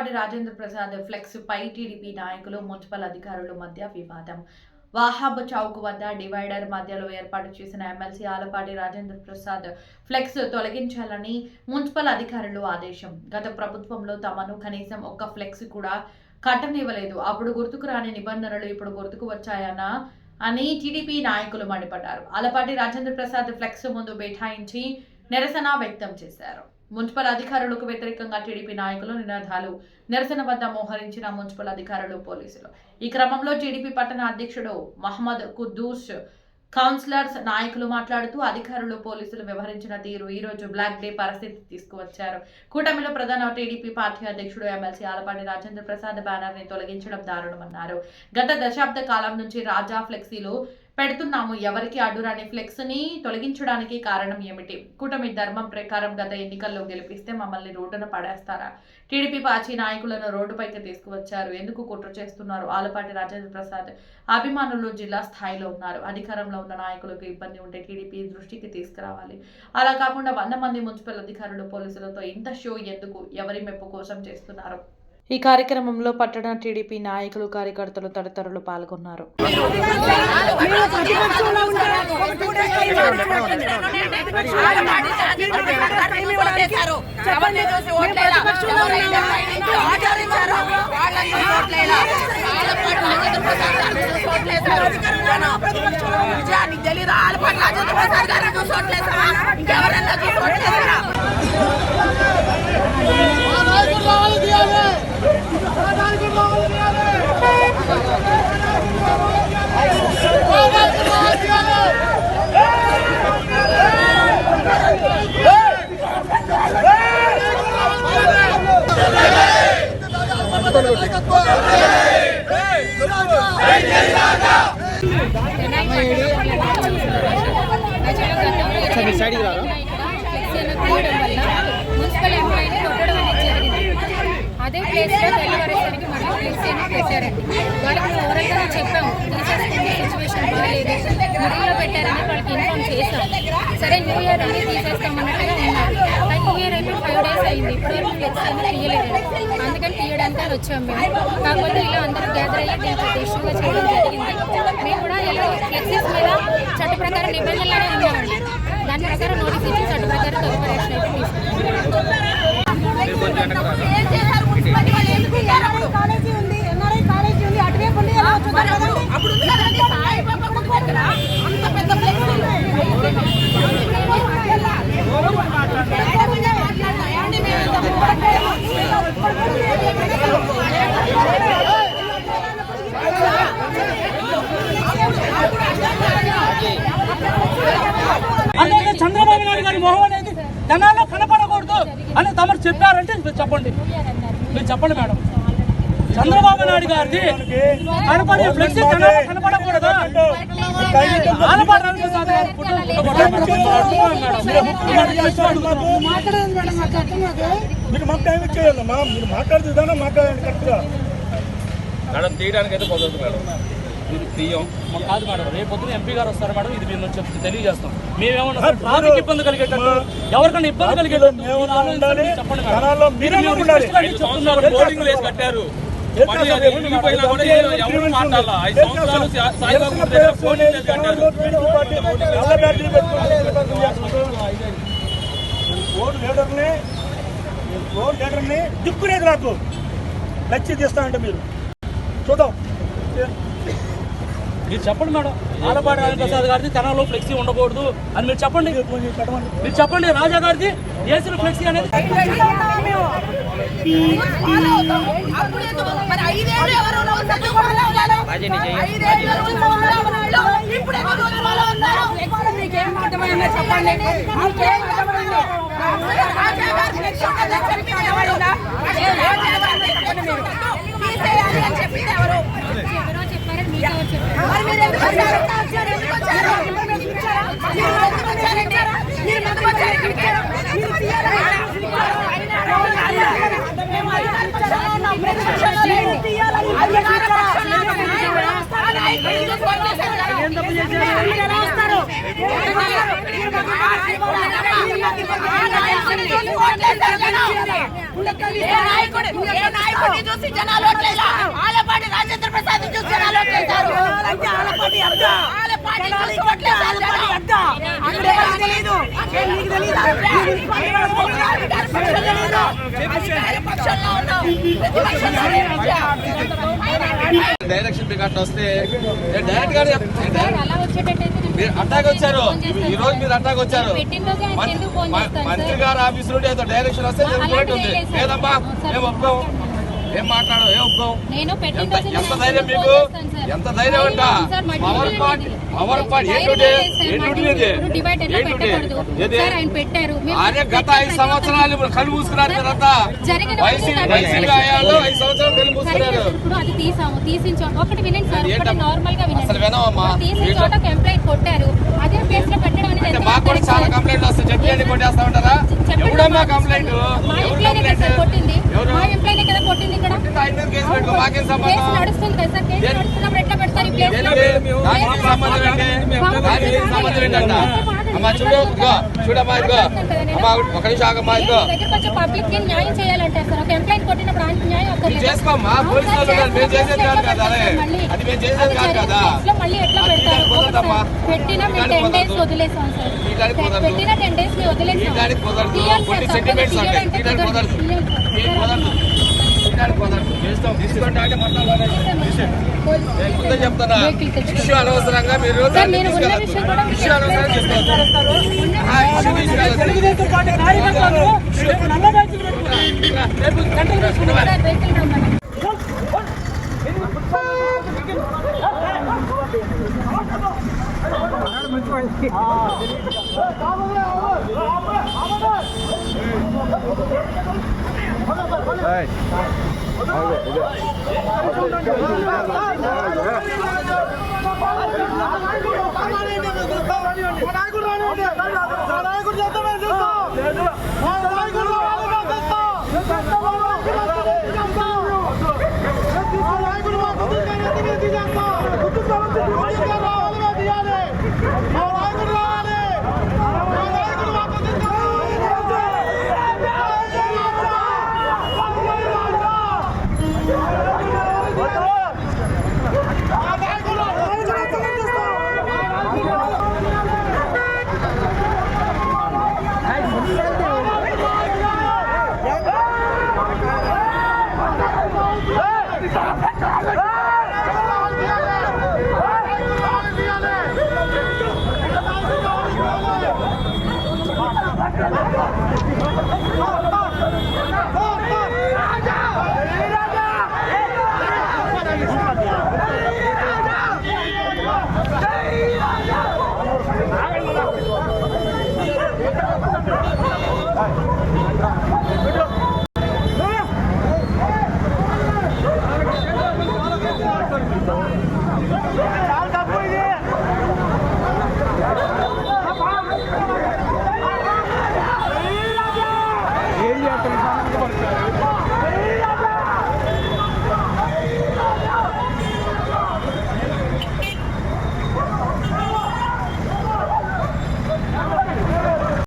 Alapati Rajendra Prasad flex పై TDP నాయకులు municipal అధికారుల మధ్య వివాదం. వాహాబ్ చౌక్ వద్ద డివైడర్ మధ్యలో ఏర్పాటు చేసిన ఎమ్మెల్సీ ఆలపాటి రాజేంద్ర ప్రసాద్ ఫ్లెక్స్ తొలగించాలని మున్సిపల్ అధికారులు ఆదేశం. గత ప్రభుత్వంలో తమను కనీసం ఒక్క ఫ్లెక్స్ కూడా కట్టనివ్వలేదు. అప్పుడు గుర్తుకు రాని నిబంధనలు ఇప్పుడు గుర్తుకు వచ్చాయనా అని టీడీపీ నాయకులు మండిపడ్డారు. ఆలపాటి రాజేంద్ర ప్రసాద్ ఫ్లెక్స్ ముందు బైఠాయించి నిరసన వ్యక్తం చేశారు. మున్సిపల్ అధికారులకు వ్యతిరేకంగా టీడీపీ నాయకులు నిరసన వద్ద మోహరించిన మున్సిపల్ అధికారులు, పోలీసులు. ఈ క్రమంలో టీడీపీ పట్టణ అధ్యక్షుడు మహమ్మద్ కుద్దూస్, కౌన్సిలర్స్, నాయకులు మాట్లాడుతూ అధికారులు, పోలీసులు వ్యవహరించిన తీరు ఈ రోజు బ్లాక్ డే పరిస్థితి తీసుకువచ్చారు. కూటమిలో ప్రధాన టీడీపీ పార్టీ అధ్యక్షుడు ఎమ్మెల్సీ ఆలపాటి రాజేంద్ర ప్రసాద్ బ్యానర్ ని తొలగించడం దారుణమన్నారు. గత దశాబ్ద కాలం నుంచి రాజా ఫ్లెక్సీలు పెడుతున్నాము. ఎవరికి అడ్డురాని ఫ్లెక్స్ ని తొలగించడానికి కారణం ఏమిటి? కూటమి ధర్మం ప్రకారం గత ఎన్నికల్లో గెలిపిస్తే మమ్మల్ని రోడ్డున పడేస్తారా? టీడీపీ పార్టీ నాయకులను రోడ్డుపైకి తీసుకువచ్చారు. ఎందుకు కుట్ర చేస్తున్నారు? ఆలపాటి రాజేంద్ర ప్రసాద్ అభిమానులు జిల్లా స్థాయిలో ఉన్నారు. అధికారంలో ఉన్న నాయకులకు ఇబ్బంది ఉంటే టీడీపీ దృష్టికి తీసుకురావాలి. అలా కాకుండా 100 మంది మున్సిపల్ అధికారులు, పోలీసులతో ఇంత షో ఎందుకు? ఎవరి మెప్పు కోసం చేస్తున్నారు? ఈ కార్యక్రమంలో పట్టణ టీడీపీ నాయకులు, కార్యకర్తలు తదితరులు పాల్గొన్నారు. మున్సిపల్ ఎంప్లాయీని కొట్టడం అనేది జరిగింది. అదే ప్లేస్లో వెళ్ళవరేసరికి మళ్ళీ ప్లేస్ పెట్టారండి. వాళ్ళకి ఓవరాల్గా చెప్పాము, తీసేసుకునే సిచ్యువేషన్ బాగాలేదు, మిడిల్లో పెట్టారని వాళ్ళకి ఇన్ఫార్మ్ చేస్తాం. సరే న్యూ ఇయర్ అని తీసేస్తామన్నట్టుగా ఉన్నారు. న్యూ ఇయర్ అయిపోయి 5 days అయింది, ఇప్పటివరకు ఫ్లెక్స్ అనేది తీయలేదండి. అందుకని తీయడానికి వచ్చాము మేము. కాకపోతే ఇలా అందరూ గ్యాదర్ అయ్యి దీనికి ఇష్యూగా చేయడం జరిగింది. మేము కూడా ఇలా ఫ్లెక్సెస్ మీద చట్ట ప్రకారం నిబంధనలనే ఉన్నామండి. దాని ప్రకారం నోటీస్ ఇచ్చి చట్ట ప్రకారం తదుపరి యాక్షన్ అయితే కాలేజీ ఉంది, ఎన్ఆర్ఐ కాలేజీ ఉంది, అటువైపు ఉండి ఎలా అలాగే చంద్రబాబు నాయుడు గారి మొహం అనేది జనాల్లో కనపడకూడదు అని తమరు చెప్పారంటే చెప్పండి, మీరు చెప్పండి మేడం. చంద్రబాబు నాయుడు గారిది కనపడే ఫ్లెక్సీ జనాల్లో కనపడకూడదు. మీరు మాకు టైం ఇచ్చేయాలమ్మా, మీరు మాట్లాడుతూ మాట్లాడండి కరెక్ట్గా. మేడం తీయడానికి అయితే కుదరదు మేడం, తీయం కాదు మేడం. రేపు పొద్దున ఎంపీ గారు వస్తారు మేడం, ఇది మేము తెలియజేస్తాం. మేమేమన్నా ట్రాఫిక్ ఇబ్బంది కలిగేటట్టు, ఎవరికైనా ఇబ్బంది కలిగేటట్టు చెప్పండి మేడం. బోర్డింగ్ వేసి కట్టారు, దిక్కునేది నాకు లక్ష్య చేస్తానంటే మీరు చూద్దాం. మీరు చెప్పండి మేడం, ఆలపాటి రాజేంద్ర ప్రసాద్ గారిది తెనాల్లో ఫ్లెక్సీ ఉండకూడదు అని మీరు చెప్పండి. మీరు చెప్పండి, రాజా గారిది ఏసీలో ఫ్లెక్సీ అనేది ఎంత చూసి జనాలు ఓట్లేలా ఆలపాటి రాజేంద్ర ప్రసాద్ చూసి జనాలు ఓట్లేశారు. ఆలపాటి అడ్డా తెలీదు డైరెక్షన్ మీకు అట్లా వస్తే డైరెక్ట్ గా అలా వచ్చేటట్టయితే మీరు అట్టాక్ వచ్చారు. ఈ రోజు మీరు అట్టాక్ వచ్చారు. పెట్టిన రోజే ఆయనకి ఎందుకు ఫోన్ చేస్తాను మంత్రి సార్? గారు ఆఫీస్ నుండి ఏదో డైరెక్షన్ వస్తే జరుగుతున్నట్టు ఉంది. లేదమ్మా ఏం ఒప్పుకోం, ఏం మాట్లాడో, ఏం ఒప్పుకోం. నేను పెట్టిన ఎంత రోజే ఎంత నేను ధైర్యం ఫోన్ మీకు, చేస్తాను సార్. ఎంత ధైర్యం అంట. సార్, మా పవర్ డ్యూటీ పార్ట్ ఇది. పవర్ పార్ట్ ఏ ధైర్యం డ్యూటీ లేదు సార్, ఏ మా డ్యూటీ డ్యూటీ ఇది డిబేట్ ఎట్లా ఏ డ్యూటీ పెట్టకూడదు ఏది సార్, ఆయన పెట్టారు. మేము అరే గత పెట్టిన 5 సంవత్సరాలు ఇప్పుడు కళ్ళు మూసుకున్నారు మీరంతా. జరిగిన వైసీపీ హయాంలో 5 సంవత్సరాలు కళ్ళు మూసుకున్నారు. ఇప్పుడు అది తీసించాం. ఒకటి వినండి సార్, ఒకటి ఏంటమ్మా? నార్మల్ గా వినండి. అసలు వినవమ్మా. తీసిన చోట కంప్లైంట్ కొట్టారు. అదే ప్లేస్ లో పెట్టడం అనేది అంటే ఎంత మాకు కూడా కరెక్ట్ చాలా సార్? కంప్లైంట్లు వస్తాయి. చెప్పండి కొట్టేస్తా ఉంటారా? చెప్పండి. ఎవడమ్మా కంప్లైంట్? మా ఎవరు ఎంప్లాయీనే కదా సార్ కొట్టింది. ఎవరు? మా ఎంప్లాయీనే కదా కొట్టింది ఇక్కడ. ఆయన మీద కేసు పెట్టుకో, మాకేం కేసు సంబంధం? నడుస్తుంది కదా సార్. కేసు నడుస్తున్నప్పుడు ఎట్లా పెడతారు ఈ ప్లేస్ లో? దానికి సంబంధం ఏంటి? దానికి సంబంధం ఏంటంట? అమ్మా చూడు, ఇదిగో చూడమ్మా, ఇదిగో అమ్మా ఒక నిమిషం ఆగమ్మా, ఇదిగో దగ్గరికి వచ్చి పబ్లిక్ కి న్యాయం చేయాలంటారు సార్. ఒక ఎంప్లాయీ కొట్టినప్పుడు ఆయనకి న్యాయం ఇది అక్కర్లేదు. చేసుకోమ్మా. పోలీసు వాళ్ళు ఉన్నారు, మేము చేసేది కాదు కదా. అదే అది మేము చేసేది కాదు కదా. మళ్ళీ ఎట్లా పెడతారు? కుదరదమ్మా. పెట్టిన మేము 10 days వదిలేసాం సార్. తీయడానికి కుదరదు. పెట్టిన 10 days మేము వదిలేసాం. తీయడానికి కుదరదు. తీయాలి కొన్ని సార్, సెంటిమెంట్స్ తప్పదు. ఉంటాయి. తీయాలంటే తీయడానికి కుదరదు. తీయడానికి కుదరదు. తీయడానికి కుదరదు. చేస్తాం. తీసుకుంటే అంటే మొత్తం నేను ముందే చెప్తున్నా, ఇష్యూ అనవసరంగా మీరు సార్, నేను ఉన్న విషయం కూడా మీకు ఇష్యూ అనవసరంగా చేసుకోవచ్చు. ఇష్యూ తీసుకెళ్ళచ్చు. తెలుగుదేశం పార్టీ కార్యకర్తలు రేపు నల్ల బ్యాచ్ రేపు గంటలు తీసుకుంటారు. సార్, వెహికల్ రమ్మని. కామారెడ్డి